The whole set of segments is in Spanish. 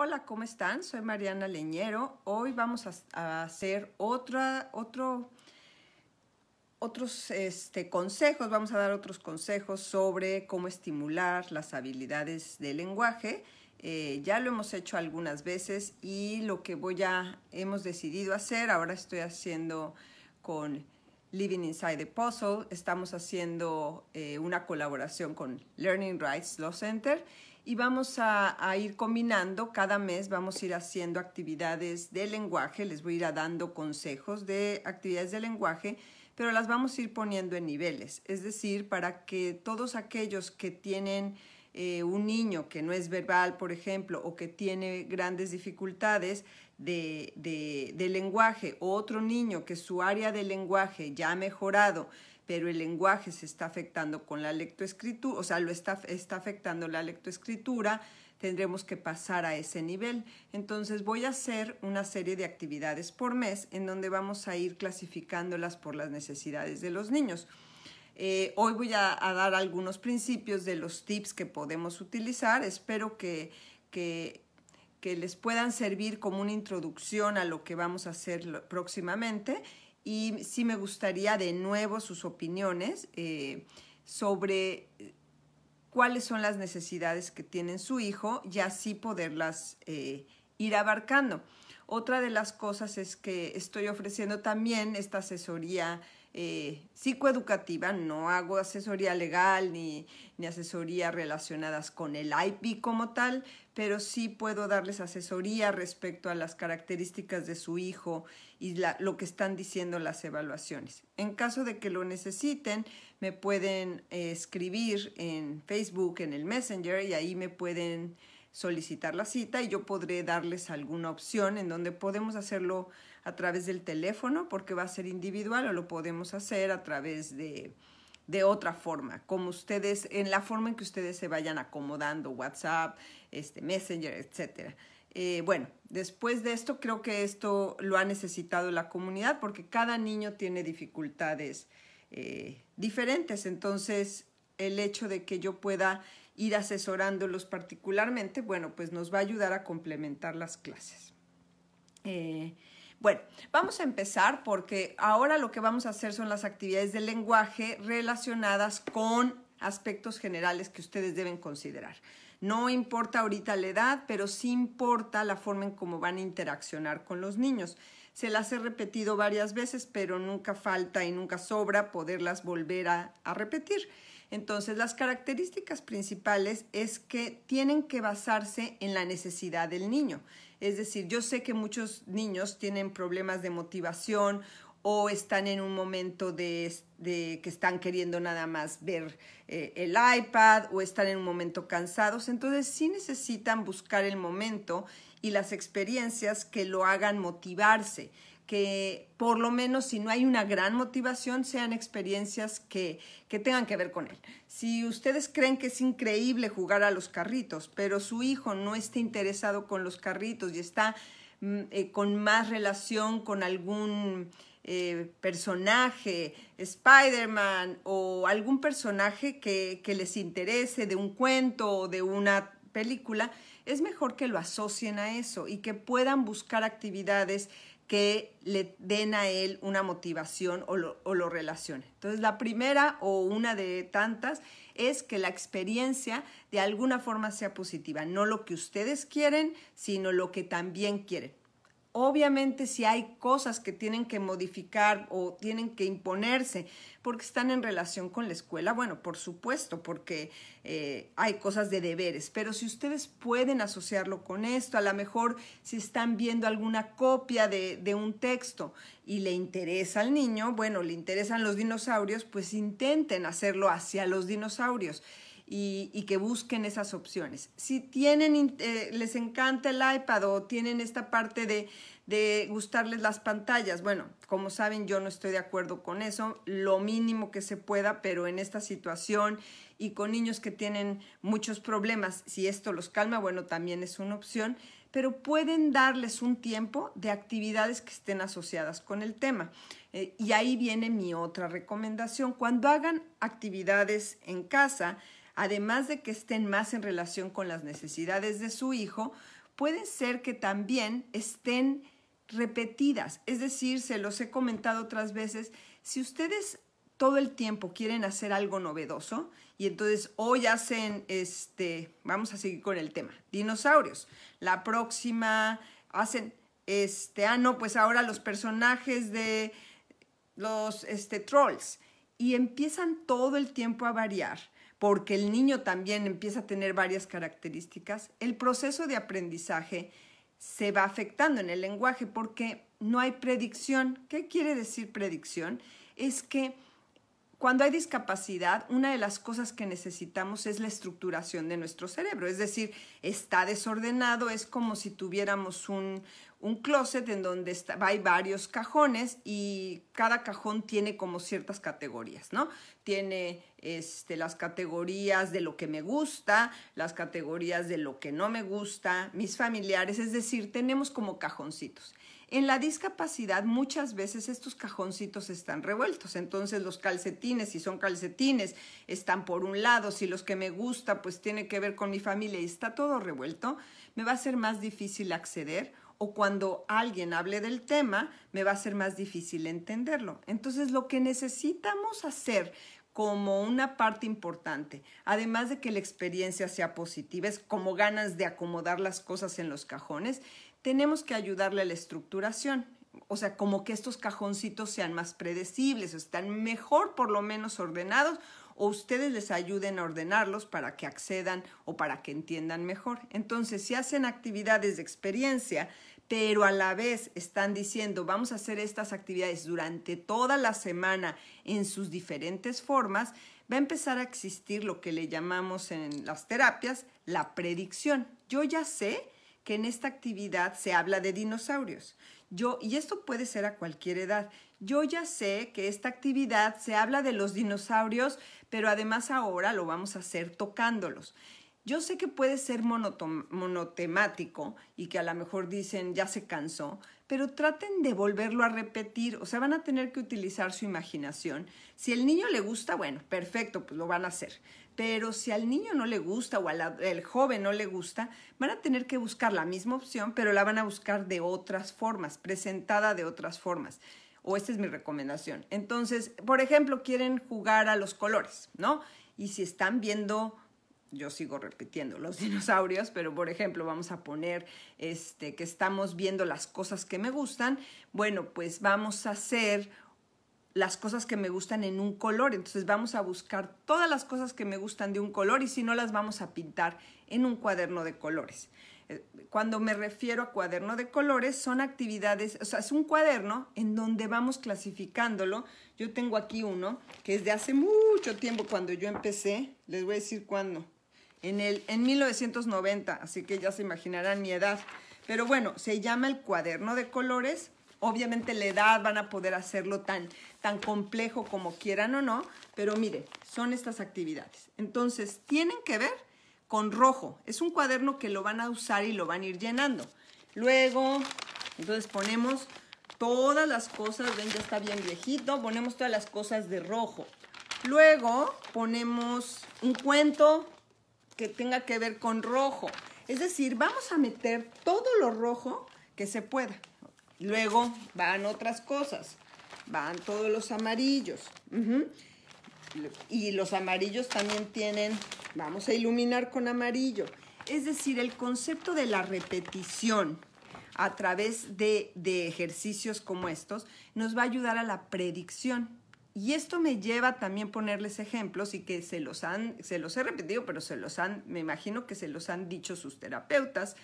Hola, ¿cómo están? Soy Mariana Leñero. Hoy vamos a hacer otros consejos, vamos a dar otros consejos sobre cómo estimular las habilidades del lenguaje. Ya lo hemos hecho algunas veces y lo que hemos decidido hacer, ahora estoy haciendo con Living Inside the Puzzle, estamos haciendo una colaboración con Learning Rights Law Center y vamos a ir combinando, cada mes vamos a ir haciendo actividades de lenguaje, les voy a ir dando consejos de actividades de lenguaje, pero las vamos a ir poniendo en niveles, es decir, para que todos aquellos que tienen un niño que no es verbal, por ejemplo, o que tiene grandes dificultades de lenguaje, o otro niño que su área de lenguaje ya ha mejorado, pero el lenguaje se está afectando con la lectoescritura, o sea, está afectando la lectoescritura, tendremos que pasar a ese nivel. Entonces voy a hacer una serie de actividades por mes en donde vamos a ir clasificándolas por las necesidades de los niños. Hoy voy a dar algunos principios de los tips que podemos utilizar. Espero que les puedan servir como una introducción a lo que vamos a hacer próximamente. Y sí me gustaría de nuevo sus opiniones sobre cuáles son las necesidades que tiene su hijo y así poderlas ir abarcando. Otra de las cosas es que estoy ofreciendo también esta asesoría psicoeducativa, no hago asesoría legal ni asesoría relacionadas con el IP como tal, pero sí puedo darles asesoría respecto a las características de su hijo y lo que están diciendo las evaluaciones. En caso de que lo necesiten, me pueden escribir en Facebook, en el Messenger, y ahí me pueden solicitar la cita y yo podré darles alguna opción en donde podemos hacerlo a través del teléfono porque va a ser individual, o lo podemos hacer a través de otra forma, como ustedes, en la forma en que ustedes se vayan acomodando, WhatsApp, Messenger, etc. Bueno, después de esto, creo que esto lo ha necesitado la comunidad porque cada niño tiene dificultades diferentes, entonces el hecho de que yo pueda ir asesorándolos particularmente, bueno, pues nos va a ayudar a complementar las clases. Bueno, vamos a empezar porque ahora lo que vamos a hacer son las actividades del lenguaje relacionadas con aspectos generales que ustedes deben considerar. No importa ahorita la edad, pero sí importa la forma en cómo van a interaccionar con los niños. Se las he repetido varias veces, pero nunca falta y nunca sobra poderlas volver a repetir. Entonces, las características principales es que tienen que basarse en la necesidad del niño. Es decir, yo sé que muchos niños tienen problemas de motivación o están en un momento de que están queriendo nada más ver el iPad o están en un momento cansados. Entonces, sí necesitan buscar el momento y las experiencias que lo hagan motivarse, que por lo menos si no hay una gran motivación sean experiencias que tengan que ver con él. Si ustedes creen que es increíble jugar a los carritos, pero su hijo no está interesado con los carritos y está con más relación con algún personaje, Spider-Man o algún personaje que les interese de un cuento o de una película, es mejor que lo asocien a eso y que puedan buscar actividades que le den a él una motivación o lo relacione. Entonces, la primera o una de tantas es que la experiencia de alguna forma sea positiva. No lo que ustedes quieren, sino lo que también quieren. Obviamente, si hay cosas que tienen que modificar o tienen que imponerse porque están en relación con la escuela, bueno, por supuesto, porque hay cosas de deberes, pero si ustedes pueden asociarlo con esto, a lo mejor si están viendo alguna copia de un texto y le interesa al niño, bueno, le interesan los dinosaurios, pues intenten hacerlo hacia los dinosaurios. Y que busquen esas opciones. Si les encanta el iPad o tienen esta parte de gustarles las pantallas, bueno, como saben, yo no estoy de acuerdo con eso, lo mínimo que se pueda, pero en esta situación y con niños que tienen muchos problemas, si esto los calma, bueno, también es una opción, pero pueden darles un tiempo de actividades que estén asociadas con el tema. Y ahí viene mi otra recomendación. Cuando hagan actividades en casa, además de que estén más en relación con las necesidades de su hijo, pueden ser que también estén repetidas. Es decir, se los he comentado otras veces, si ustedes todo el tiempo quieren hacer algo novedoso y entonces hoy hacen, vamos a seguir con el tema, dinosaurios. La próxima hacen, no, pues ahora los personajes de los trolls. Y empiezan todo el tiempo a variar, porque el niño también empieza a tener varias características. El proceso de aprendizaje se va afectando en el lenguaje porque no hay predicción. ¿Qué quiere decir predicción? Es que cuando hay discapacidad, una de las cosas que necesitamos es la estructuración de nuestro cerebro. Es decir, está desordenado, es como si tuviéramos un closet en donde hay varios cajones y cada cajón tiene como ciertas categorías, ¿no? Tiene las categorías de lo que me gusta, las categorías de lo que no me gusta, mis familiares, es decir, tenemos como cajoncitos. En la discapacidad muchas veces estos cajoncitos están revueltos, entonces los calcetines, si son calcetines, están por un lado, si los que me gusta pues tiene que ver con mi familia y está todo revuelto, me va a ser más difícil acceder o cuando alguien hable del tema me va a ser más difícil entenderlo. Entonces lo que necesitamos hacer como una parte importante, además de que la experiencia sea positiva, es como ganas de acomodar las cosas en los cajones, tenemos que ayudarle a la estructuración, o sea, como que estos cajoncitos sean más predecibles, están mejor por lo menos ordenados, o ustedes les ayuden a ordenarlos para que accedan o para que entiendan mejor. Entonces, si hacen actividades de experiencia, pero a la vez están diciendo, vamos a hacer estas actividades durante toda la semana en sus diferentes formas, va a empezar a existir lo que le llamamos en las terapias la predicción. Yo ya sé que en esta actividad se habla de dinosaurios. Y esto puede ser a cualquier edad. Yo ya sé que esta actividad se habla de los dinosaurios, pero además ahora lo vamos a hacer tocándolos. Yo sé que puede ser monotemático y que a lo mejor dicen ya se cansó, pero traten de volverlo a repetir, o sea, van a tener que utilizar su imaginación. Si al niño le gusta, bueno, perfecto, pues lo van a hacer. Pero si al niño no le gusta o al joven no le gusta, van a tener que buscar la misma opción, pero la van a buscar de otras formas, presentada de otras formas. O esta es mi recomendación. Entonces, por ejemplo, quieren jugar a los colores, ¿no? Y si están viendo, yo sigo repitiendo los dinosaurios, pero por ejemplo vamos a poner que estamos viendo las cosas que me gustan, bueno, pues vamos a hacer las cosas que me gustan en un color, entonces vamos a buscar todas las cosas que me gustan de un color y si no las vamos a pintar en un cuaderno de colores. Cuando me refiero a cuaderno de colores son actividades, o sea, es un cuaderno en donde vamos clasificándolo. Yo tengo aquí uno que es de hace mucho tiempo cuando yo empecé, les voy a decir cuándo, en 1990, así que ya se imaginarán mi edad. Pero bueno, se llama el cuaderno de colores. Obviamente la edad van a poder hacerlo tan complejo como quieran o no, pero miren, son estas actividades. Entonces, tienen que ver con rojo. Es un cuaderno que lo van a usar y lo van a ir llenando. Luego, entonces ponemos todas las cosas, ven, ya está bien viejito, ponemos todas las cosas de rojo. Luego ponemos un cuento que tenga que ver con rojo. Es decir, vamos a meter todo lo rojo que se pueda. Luego van otras cosas, van todos los amarillos. Y los amarillos también tienen, vamos a iluminar con amarillo. Es decir, el concepto de la repetición a través de ejercicios como estos nos va a ayudar a la predicción. Y esto me lleva también a ponerles ejemplos y que se los he repetido, pero me imagino que se los han dicho sus terapeutas,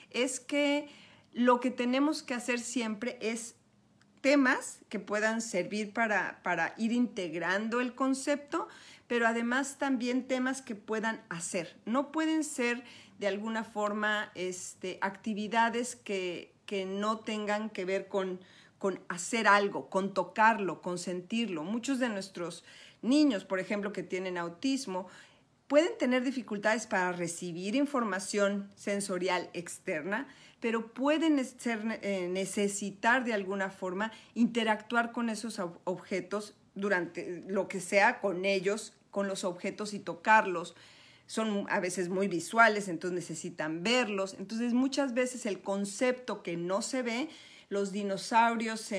es que lo que tenemos que hacer siempre es temas que puedan servir para ir integrando el concepto, pero además también temas que puedan hacer. No pueden ser de alguna forma actividades que no tengan que ver con hacer algo, con tocarlo, con sentirlo. Muchos de nuestros niños, por ejemplo, que tienen autismo, pueden tener dificultades para recibir información sensorial externa, pero pueden necesitar de alguna forma interactuar con esos objetos durante lo que sea con ellos, con los objetos y tocarlos. son a veces muy visuales, entonces necesitan verlos. Entonces muchas veces el concepto que no se ve, los dinosaurios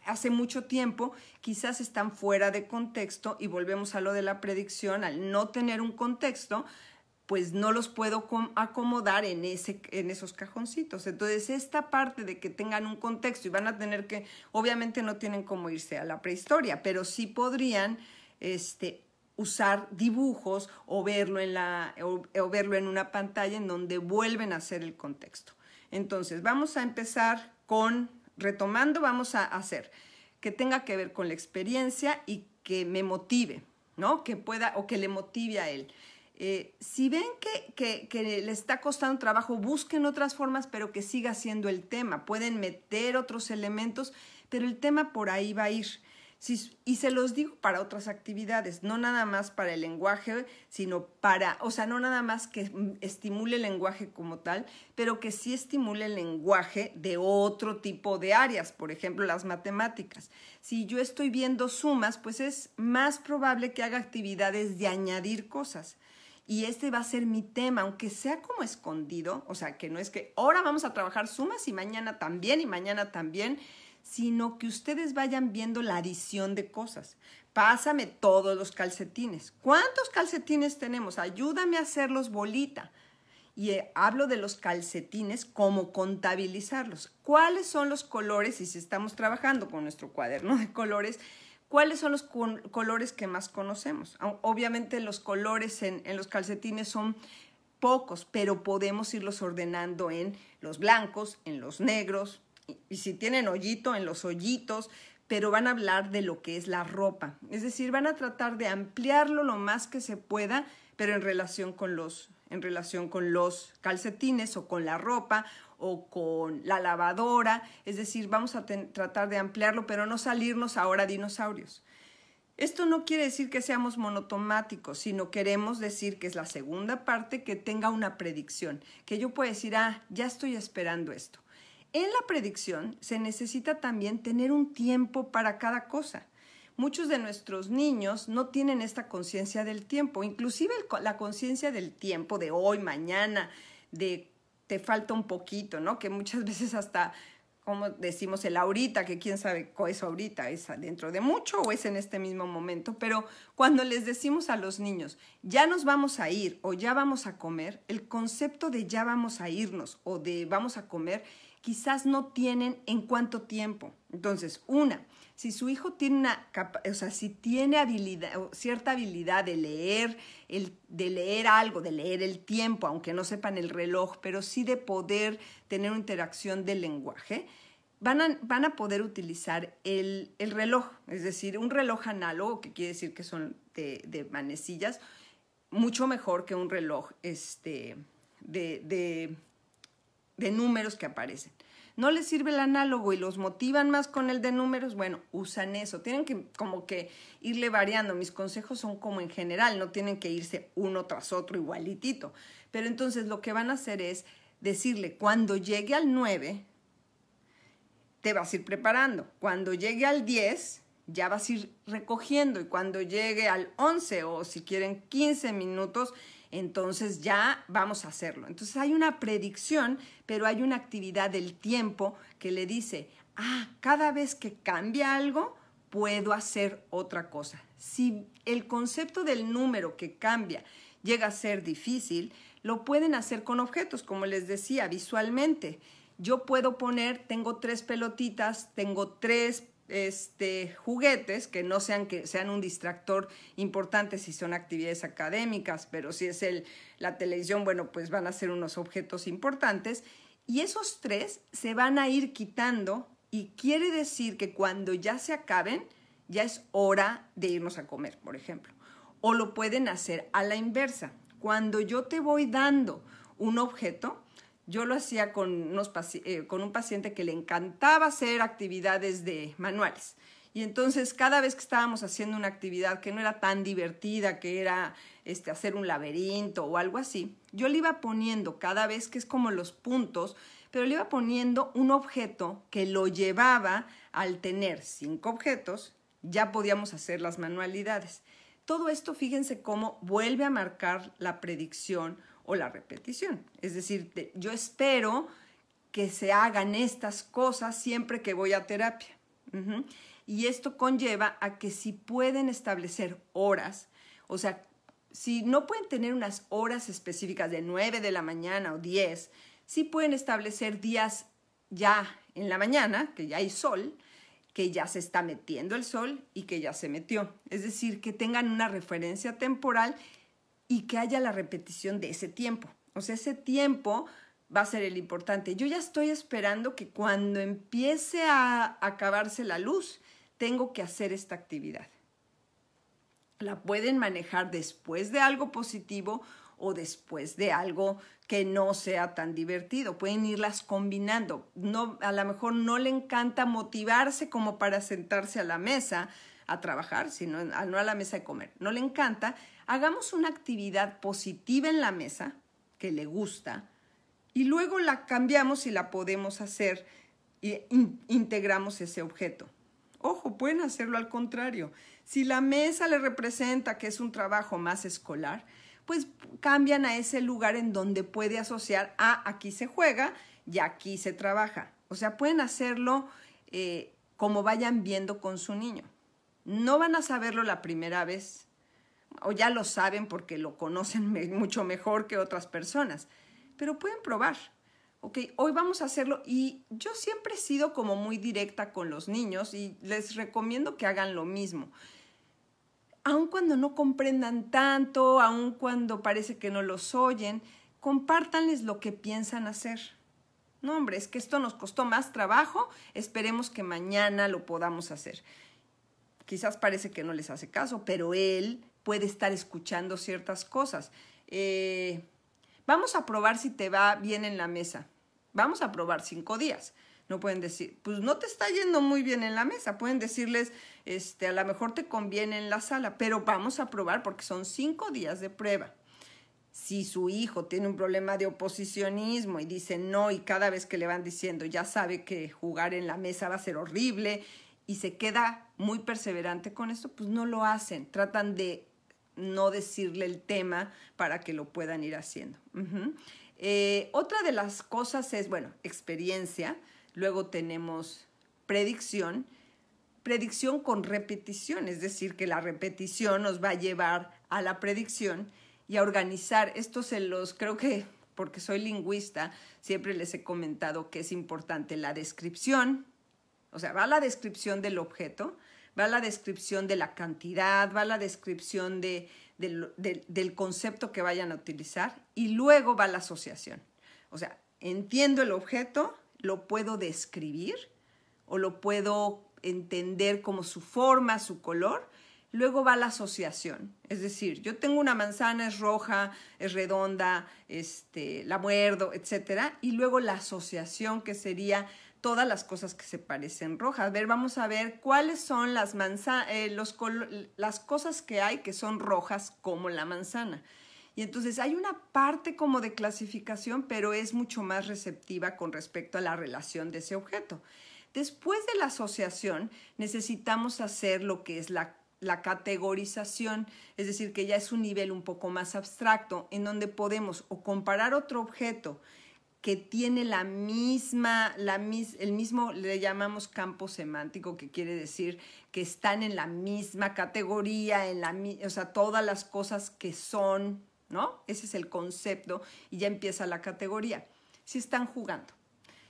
hace mucho tiempo quizás están fuera de contexto, y volvemos a lo de la predicción. Al no tener un contexto, pues no los puedo acomodar en esos cajoncitos. Entonces, esta parte de que tengan un contexto y van a tener que, obviamente no tienen cómo irse a la prehistoria, pero sí podrían usar dibujos o verlo en una pantalla en donde vuelven a hacer el contexto. Entonces, vamos a empezar retomando, vamos a hacer que tenga que ver con la experiencia y que me motive, ¿no? Que pueda, o que le motive a él. Si ven que le está costando trabajo, busquen otras formas, pero que siga siendo el tema. Pueden meter otros elementos, pero el tema por ahí va a ir. Y se los digo para otras actividades, no nada más para el lenguaje, sino no nada más que estimule el lenguaje como tal, pero que sí estimule el lenguaje de otro tipo de áreas, por ejemplo, las matemáticas. Si yo estoy viendo sumas, pues es más probable que haga actividades de añadir cosas. Y este va a ser mi tema, aunque sea como escondido, o sea, que no es que ahora vamos a trabajar sumas y mañana también, sino que ustedes vayan viendo la adición de cosas. Pásame todos los calcetines. ¿Cuántos calcetines tenemos? Ayúdame a hacerlos bolita. Y hablo de los calcetines, cómo contabilizarlos. ¿Cuáles son los colores? Y si estamos trabajando con nuestro cuaderno de colores, ¿cuáles son los colores que más conocemos? Obviamente los colores en los calcetines son pocos, pero podemos irlos ordenando en los blancos, en los negros, y si tienen hoyito, en los hoyitos, pero van a hablar de lo que es la ropa. Es decir, van a tratar de ampliarlo lo más que se pueda, pero en relación con los calcetines o con la ropa o con la lavadora. Es decir, vamos a tratar de ampliarlo, pero no salirnos ahora a dinosaurios. Esto no quiere decir que seamos monotemáticos, sino queremos decir que es la segunda parte que tenga una predicción, que yo pueda decir, ya estoy esperando esto. En la predicción se necesita también tener un tiempo para cada cosa. Muchos de nuestros niños no tienen esta conciencia del tiempo, inclusive la conciencia del tiempo de hoy, mañana, de te falta un poquito, ¿no? Que muchas veces hasta, como decimos, el ahorita, que quién sabe qué es ahorita, es dentro de mucho o es en este mismo momento, pero cuando les decimos a los niños, ya nos vamos a ir o ya vamos a comer, el concepto de ya vamos a irnos o de vamos a comer, quizás no tienen en cuánto tiempo. Entonces, si su hijo tiene si tiene cierta habilidad de leer algo, de leer el tiempo, aunque no sepan el reloj, pero sí de poder tener una interacción del lenguaje, van a poder utilizar el reloj, es decir, un reloj análogo, que quiere decir que son de manecillas, mucho mejor que un reloj de números que aparecen. No les sirve el análogo y los motivan más con el de números, bueno, usan eso. Tienen que como que irle variando. Mis consejos son como en general, no tienen que irse uno tras otro igualitito. Pero entonces lo que van a hacer es decirle, cuando llegue al 9, te vas a ir preparando. Cuando llegue al 10, ya vas a ir recogiendo. Y cuando llegue al 11 o si quieren 15 minutos, entonces ya vamos a hacerlo. Entonces hay una predicción, pero hay una actividad del tiempo que le dice, cada vez que cambia algo, puedo hacer otra cosa. Si el concepto del número que cambia llega a ser difícil, lo pueden hacer con objetos, como les decía, visualmente. Yo puedo tengo 3 pelotitas, tengo 3 juguetes que sean un distractor importante si son actividades académicas, pero si es la televisión, bueno, pues van a ser unos objetos importantes, y esos 3 se van a ir quitando, y quiere decir que cuando ya se acaben, ya es hora de irnos a comer, por ejemplo. O lo pueden hacer a la inversa. Cuando yo te voy dando un objeto, yo lo hacía con un paciente que le encantaba hacer actividades manuales. Y entonces cada vez que estábamos haciendo una actividad que no era tan divertida, que era hacer un laberinto o algo así, yo le iba poniendo cada vez, que es como los puntos, pero le iba poniendo un objeto que lo llevaba al tener 5 objetos, ya podíamos hacer las manualidades. Todo esto, fíjense cómo vuelve a marcar la predicción o la repetición. Es decir, yo espero que se hagan estas cosas siempre que voy a terapia. Y esto conlleva a que si pueden establecer horas, o sea, si no pueden tener unas horas específicas de 9 de la mañana o 10, sí pueden establecer días ya en la mañana, que ya hay sol, que ya se está metiendo el sol y que ya se metió. Es decir, que tengan una referencia temporal y que haya la repetición de ese tiempo. O sea, ese tiempo va a ser el importante. Yo ya estoy esperando que cuando empiece a acabarse la luz, tengo que hacer esta actividad. La pueden manejar después de algo positivo o después de algo que no sea tan divertido. Pueden irlas combinando. No, a lo mejor no le encanta motivarse como para sentarse a la mesa a trabajar, sino no a la mesa de comer. No le encanta. Hagamos una actividad positiva en la mesa que le gusta y luego la cambiamos y la podemos hacer y integramos ese objeto. Ojo, pueden hacerlo al contrario. Si la mesa le representa que es un trabajo más escolar, pues cambian a ese lugar en donde puede asociar aquí se juega y aquí se trabaja. O sea, pueden hacerlo como vayan viendo con su niño. No van a saberlo la primera vez, o ya lo saben porque lo conocen mucho mejor que otras personas, pero pueden probar. Ok, hoy vamos a hacerlo y yo siempre he sido como muy directa con los niños y les recomiendo que hagan lo mismo. Aun cuando no comprendan tanto, aun cuando parece que no los oyen, compártanles lo que piensan hacer. No, hombre, es que esto nos costó más trabajo, esperemos que mañana lo podamos hacer. Quizás parece que no les hace caso, pero él puede estar escuchando ciertas cosas. Vamos a probar si te va bien en la mesa. Vamos a probar 5 días. No pueden decir, pues no te está yendo muy bien en la mesa. Pueden decirles, a lo mejor te conviene en la sala, pero vamos a probar porque son 5 días de prueba. Si su hijo tiene un problema de oposicionismo y dice no, y cada vez que le van diciendo, ya sabe que jugar en la mesa va a ser horrible, y se queda muy perseverante con esto, pues no lo hacen. Tratan de no decirle el tema para que lo puedan ir haciendo. Otra de las cosas es, bueno, experiencia. Luego tenemos predicción. Predicción con repetición, es decir, que la repetición nos va a llevar a la predicción y a organizar. Esto creo que, porque soy lingüista, siempre les he comentado que es importante la descripción. O sea, va la descripción del objeto, va la descripción de la cantidad, va la descripción del concepto que vayan a utilizar y luego va la asociación. O sea, entiendo el objeto, lo puedo describir o lo puedo entender como su forma, su color. Luego va la asociación. Es decir, yo tengo una manzana, es roja, es redonda, la muerdo, etc. Y luego la asociación, que sería todas las cosas que se parecen rojas. A ver, vamos a ver cuáles son las cosas que hay que son rojas como la manzana. Y entonces hay una parte como de clasificación, pero es mucho más receptiva con respecto a la relación de ese objeto. Después de la asociación, necesitamos hacer lo que es la categorización, es decir, que ya es un nivel un poco más abstracto, en donde podemos o comparar otro objeto que tiene el mismo, le llamamos campo semántico, que quiere decir que están en la misma categoría, o sea, todas las cosas que son, ¿no? Ese es el concepto y ya empieza la categoría. Si están jugando.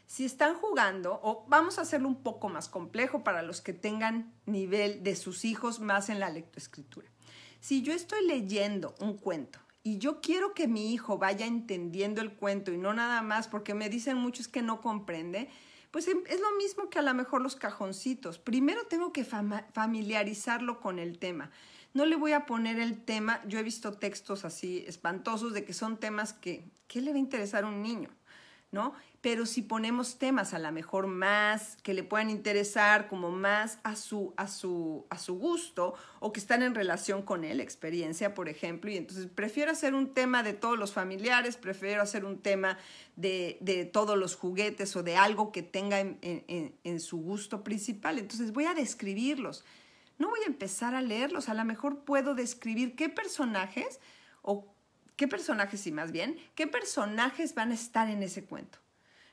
Si están jugando, o vamos a hacerlo un poco más complejo para los que tengan nivel de sus hijos más en la lectoescritura. Si yo estoy leyendo un cuento y yo quiero que mi hijo vaya entendiendo el cuento y no nada más porque me dicen muchos que no comprende, pues es lo mismo que a lo mejor los cajoncitos. Primero tengo que familiarizarlo con el tema. No le voy a poner el tema, yo he visto textos así espantosos de que son temas ¿qué le va a interesar a un niño? ¿No? Pero si ponemos temas a lo mejor más que le puedan interesar, como más a su gusto o que están en relación con él, experiencia, por ejemplo, y entonces prefiero hacer un tema de todos los familiares, prefiero hacer un tema de todos los juguetes o de algo que tenga en su gusto principal. Entonces voy a describirlos. no voy a empezar a leerlos. A lo mejor puedo describir qué personajes, o qué personajes, sí, más bien, qué personajes van a estar en ese cuento.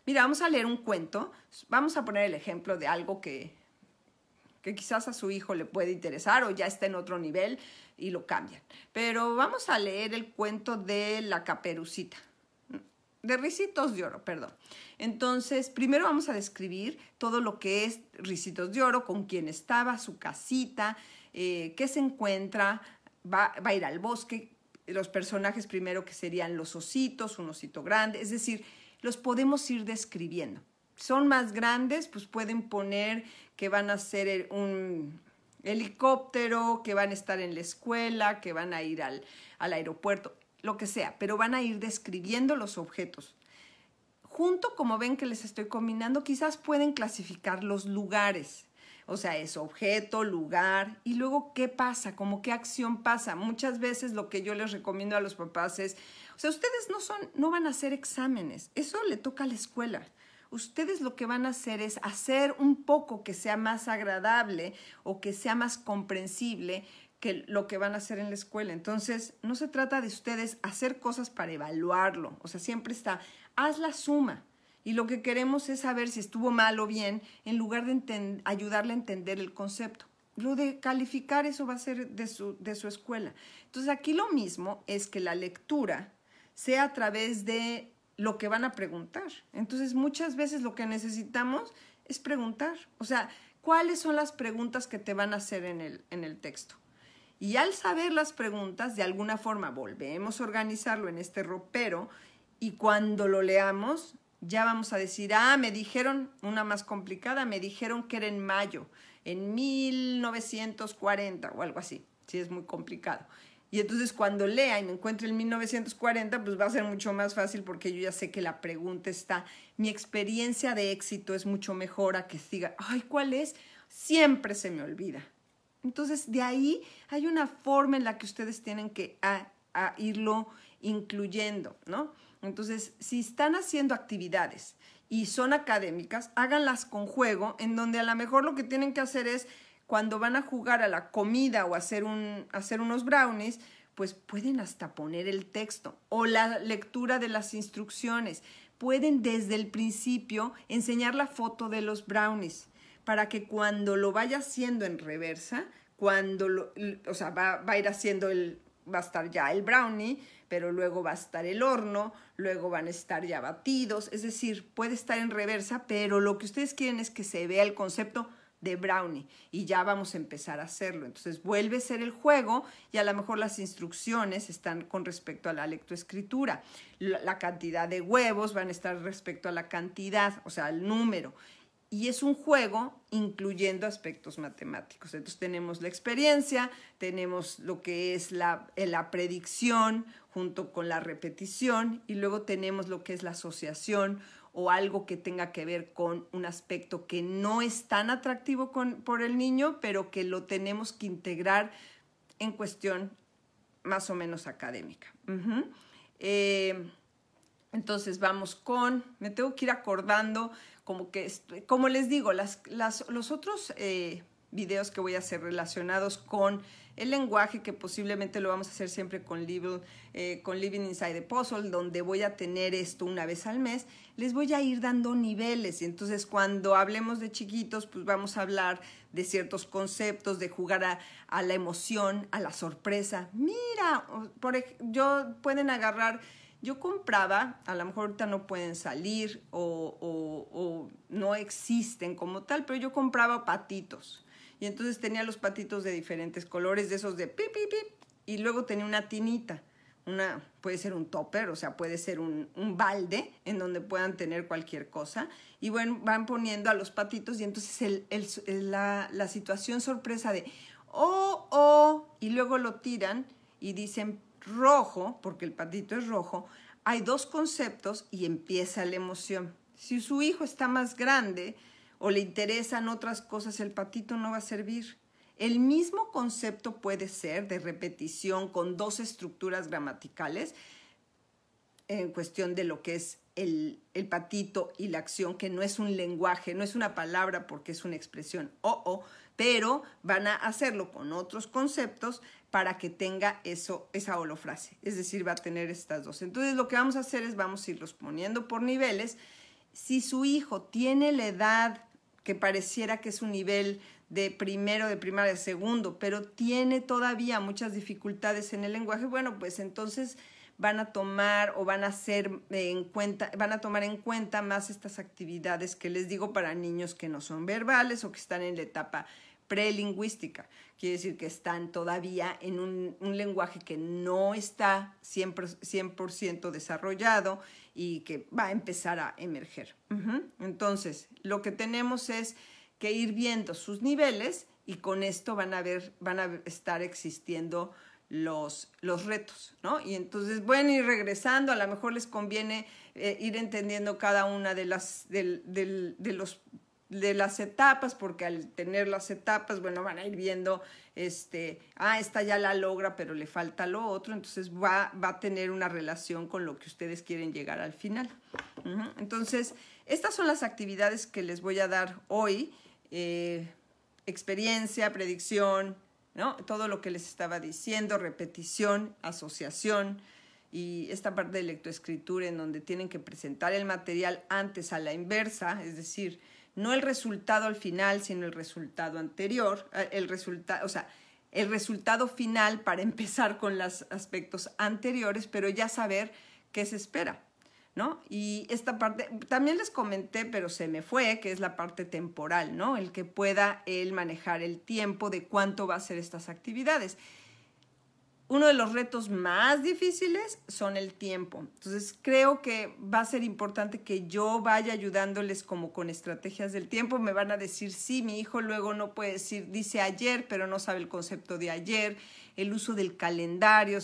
Mira, vamos a leer un cuento. Vamos a poner el ejemplo de algo que quizás a su hijo le puede interesar o ya está en otro nivel y lo cambian. Pero vamos a leer el cuento de La Caperucita. De Ricitos de Oro, perdón. Entonces, primero vamos a describir todo lo que es Ricitos de Oro, con quién estaba, su casita, qué se encuentra, va a ir al bosque. Los personajes primero que serían los ositos, un osito grande, es decir, los podemos ir describiendo. Son más grandes, pues pueden poner que van a ser un helicóptero, que van a estar en la escuela, que van a ir al aeropuerto, lo que sea, pero van a ir describiendo los objetos. Junto, como ven que les estoy combinando, quizás pueden clasificar los lugares. O sea, es objeto, lugar, y luego qué pasa, como qué acción pasa. Muchas veces lo que yo les recomiendo a los papás es, o sea, ustedes no van a hacer exámenes, eso le toca a la escuela. Ustedes lo que van a hacer es hacer un poco que sea más agradable o que sea más comprensible que lo que van a hacer en la escuela. Entonces, no se trata de ustedes hacer cosas para evaluarlo. O sea, siempre está, haz la suma. Y lo que queremos es saber si estuvo mal o bien, en lugar de ayudarle a entender el concepto. Lo de calificar, eso va a ser de su escuela. Entonces, aquí lo mismo es que la lectura sea a través de lo que van a preguntar. Entonces, muchas veces lo que necesitamos es preguntar. O sea, ¿cuáles son las preguntas que te van a hacer en el texto? Y al saber las preguntas, de alguna forma volvemos a organizarlo en este ropero y cuando lo leamos, ya vamos a decir, me dijeron, una más complicada, me dijeron que era en mayo, en 1940 o algo así, sí es muy complicado. Y entonces cuando lea y me encuentre en 1940, pues va a ser mucho más fácil porque yo ya sé que la pregunta está, mi experiencia de éxito es mucho mejor a que diga, ay, ¿cuál es? Siempre se me olvida. Entonces, de ahí hay una forma en la que ustedes tienen que irlo incluyendo, ¿no? Entonces, si están haciendo actividades y son académicas, háganlas con juego, en donde a lo mejor lo que tienen que hacer es, cuando van a jugar a la comida o hacer unos brownies, pues pueden hasta poner el texto o la lectura de las instrucciones. Pueden desde el principio enseñar la foto de los brownies, para que cuando lo vaya haciendo en reversa, o sea, va a ir haciendo va a estar ya el brownie, pero luego va a estar el horno, luego van a estar ya batidos, es decir, puede estar en reversa, pero lo que ustedes quieren es que se vea el concepto de brownie y ya vamos a empezar a hacerlo. Entonces vuelve a ser el juego y a lo mejor las instrucciones están con respecto a la lectoescritura. La cantidad de huevos van a estar respecto a la cantidad, o sea, al número. Y es un juego incluyendo aspectos matemáticos. Entonces tenemos la experiencia, tenemos lo que es la predicción junto con la repetición y luego tenemos lo que es la asociación o algo que tenga que ver con un aspecto que no es tan atractivo por el niño, pero que lo tenemos que integrar en cuestión más o menos académica. Entonces vamos me tengo que ir acordando, como les digo, los otros videos que voy a hacer relacionados con el lenguaje, que posiblemente lo vamos a hacer siempre con Living Inside the Puzzle, donde voy a tener esto una vez al mes, les voy a ir dando niveles. Y entonces cuando hablemos de chiquitos, pues vamos a hablar de ciertos conceptos, de jugar a la emoción, a la sorpresa. Mira, pueden agarrar... Yo compraba, a lo mejor ahorita no pueden salir o no existen como tal, pero yo compraba patitos. Y entonces tenía los patitos de diferentes colores, de esos de pip, pip, pip. Y luego tenía una tinita. Puede ser un topper, o sea, puede ser un balde en donde puedan tener cualquier cosa. Y bueno, van poniendo a los patitos y entonces la situación sorpresa de y luego lo tiran y dicen rojo, porque el patito es rojo, hay dos conceptos y empieza la emoción. Si su hijo está más grande o le interesan otras cosas, el patito no va a servir. El mismo concepto puede ser de repetición con dos estructuras gramaticales. en cuestión de lo que es el patito y la acción, que no es un lenguaje, no es una palabra porque es una expresión pero van a hacerlo con otros conceptos para que tenga esa holofrase, es decir, va a tener estas dos. Entonces lo que vamos a hacer es vamos a irlos poniendo por niveles. Si su hijo tiene la edad que pareciera que es un nivel de primero, de primaria, de segundo, pero tiene todavía muchas dificultades en el lenguaje, bueno, pues entonces van a tomar o van a tomar en cuenta más estas actividades que les digo para niños que no son verbales o que están en la etapa prelingüística. Quiere decir que están todavía en un lenguaje que no está 100% desarrollado y que va a empezar a emerger. Entonces, lo que tenemos es que ir viendo sus niveles y con esto van a estar existiendo los retos, ¿no? Y entonces, bueno, ir regresando, a lo mejor les conviene ir entendiendo cada una de las etapas, porque al tener las etapas, bueno, van a ir viendo, esta ya la logra, pero le falta lo otro, entonces va a tener una relación con lo que ustedes quieren llegar al final. Entonces, estas son las actividades que les voy a dar hoy, experiencia, predicción, ¿no? Todo lo que les estaba diciendo, repetición, asociación y esta parte de lectoescritura en donde tienen que presentar el material antes a la inversa, es decir, no el resultado al final, sino el resultado anterior, el resultado final para empezar con los aspectos anteriores, pero ya saber qué se espera, ¿no? Y esta parte, también les comenté, pero se me fue, que es la parte temporal, ¿no? El que pueda él manejar el tiempo de cuánto va a ser estas actividades. Uno de los retos más difíciles son el tiempo. Entonces, creo que va a ser importante que yo vaya ayudándoles como con estrategias del tiempo. Me van a decir, sí, mi hijo luego no puede decir, dice ayer, pero no sabe el concepto de ayer. El uso del calendario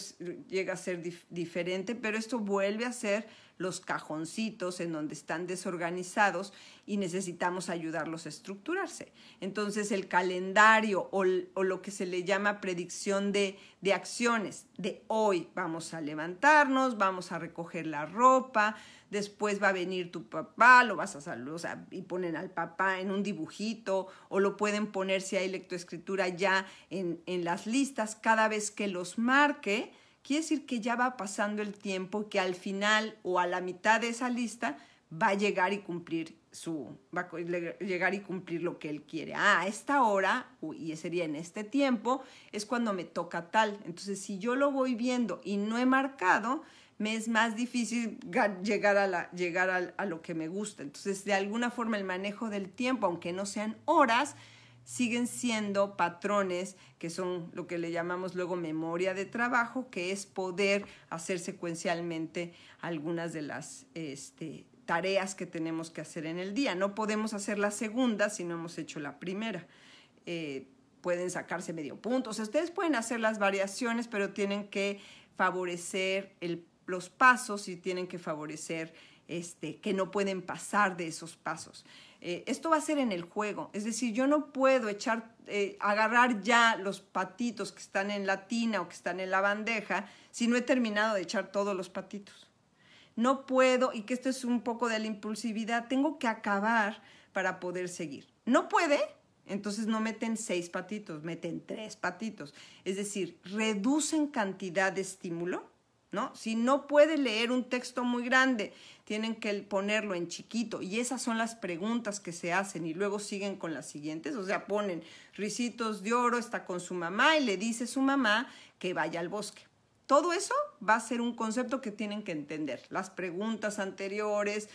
llega a ser diferente, pero esto vuelve a ser los cajoncitos en donde están desorganizados y necesitamos ayudarlos a estructurarse. Entonces el calendario o lo que se le llama predicción de acciones, de hoy vamos a levantarnos, vamos a recoger la ropa, después va a venir tu papá, lo vas a saludar, o sea, y ponen al papá en un dibujito, o lo pueden poner si hay lectoescritura ya en las listas, cada vez que los marque, quiere decir que ya va pasando el tiempo, que al final o a la mitad de esa lista va a llegar y cumplir lo que él quiere. A esta hora, y sería en este tiempo, es cuando me toca tal. Entonces, si yo lo voy viendo y no he marcado, me es más difícil llegar a lo que me gusta. Entonces, de alguna forma, el manejo del tiempo, aunque no sean horas, siguen siendo patrones que son lo que le llamamos luego memoria de trabajo, que es poder hacer secuencialmente algunas de las tareas que tenemos que hacer en el día. No podemos hacer la segunda si no hemos hecho la primera. Pueden sacarse medio punto. O sea, ustedes pueden hacer las variaciones, pero tienen que favorecer los pasos y tienen que favorecer que no pueden pasar de esos pasos. Esto va a ser en el juego, es decir, yo no puedo agarrar ya los patitos que están en la tina o que están en la bandeja si no he terminado de echar todos los patitos. No puedo, y que esto es un poco de la impulsividad, tengo que acabar para poder seguir. No puede, entonces no meten 6 patitos, meten 3 patitos. Es decir, reducen cantidad de estímulo, ¿no? Si no puede leer un texto muy grande, tienen que ponerlo en chiquito y esas son las preguntas que se hacen y luego siguen con las siguientes, o sea, ponen Ricitos de Oro, está con su mamá y le dice a su mamá que vaya al bosque. Todo eso va a ser un concepto que tienen que entender, las preguntas anteriores,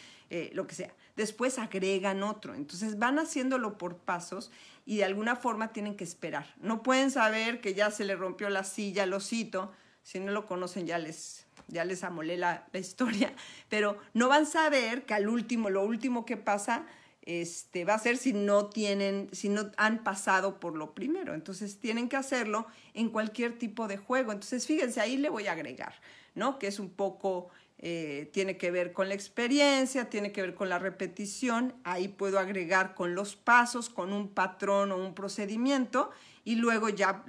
lo que sea. Después agregan otro, entonces van haciéndolo por pasos y de alguna forma tienen que esperar. No pueden saber que ya se le rompió la silla al osito. Si no lo conocen, ya les amolé la historia, pero no van a saber que lo último que pasa va a ser si no han pasado por lo primero. Entonces tienen que hacerlo en cualquier tipo de juego. Entonces fíjense, ahí le voy a agregar, ¿no? Que es un poco tiene que ver con la experiencia, tiene que ver con la repetición. Ahí puedo agregar con los pasos, con un patrón o un procedimiento, y luego ya,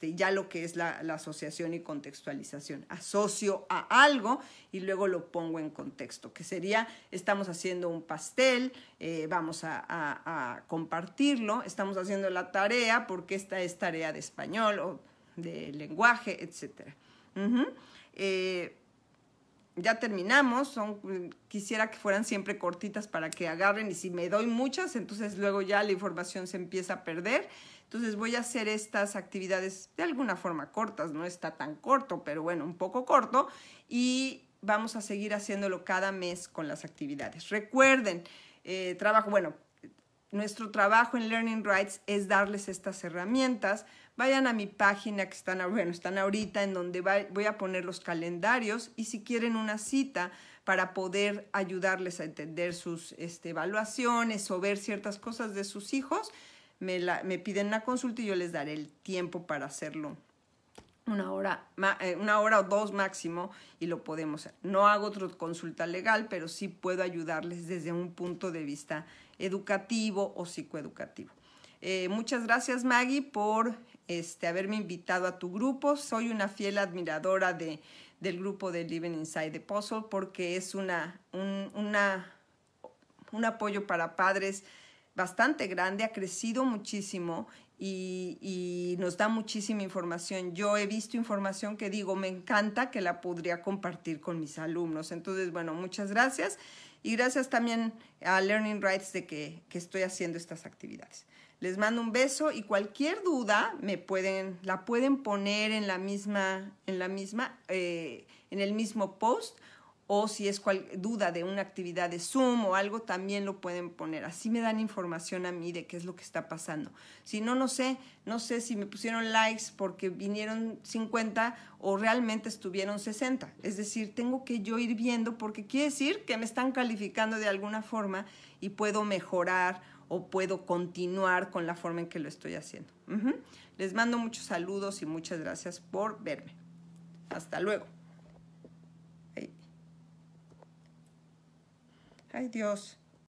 ya lo que es la asociación y contextualización. Asocio a algo y luego lo pongo en contexto, que sería, estamos haciendo un pastel, vamos a compartirlo, estamos haciendo la tarea porque esta es tarea de español o de lenguaje, etc. Ya terminamos, quisiera que fueran siempre cortitas para que agarren, y si me doy muchas, entonces luego ya la información se empieza a perder. Entonces voy a hacer estas actividades de alguna forma cortas, no está tan corto, pero bueno, un poco corto, y vamos a seguir haciéndolo cada mes con las actividades. Recuerden, nuestro trabajo en Learning Rights es darles estas herramientas. Vayan a mi página que están ahorita, en donde voy a poner los calendarios, y si quieren una cita para poder ayudarles a entender sus evaluaciones o ver ciertas cosas de sus hijos, me piden una consulta y yo les daré el tiempo para hacerlo. Una hora o dos máximo, y lo podemos hacer. No hago otra consulta legal, pero sí puedo ayudarles desde un punto de vista educativo o psicoeducativo. Muchas gracias, Maggie, por haberme invitado a tu grupo. Soy una fiel admiradora del grupo de Living Inside the Puzzle, porque es un apoyo para padres bastante grande, ha crecido muchísimo y nos da muchísima información. Yo he visto información que digo, me encanta, que la podría compartir con mis alumnos. Entonces, bueno, muchas gracias, y gracias también a Learning Rights de que estoy haciendo estas actividades. Les mando un beso, y cualquier duda la pueden poner en el mismo post, o si es duda de una actividad de Zoom o algo, también lo pueden poner. Así me dan información a mí de qué es lo que está pasando. Si no sé si me pusieron likes porque vinieron 50 o realmente estuvieron 60. Es decir, tengo que yo ir viendo, porque quiere decir que me están calificando de alguna forma y puedo mejorar o puedo continuar con la forma en que lo estoy haciendo. Les mando muchos saludos y muchas gracias por verme. Hasta luego. Ay, Dios.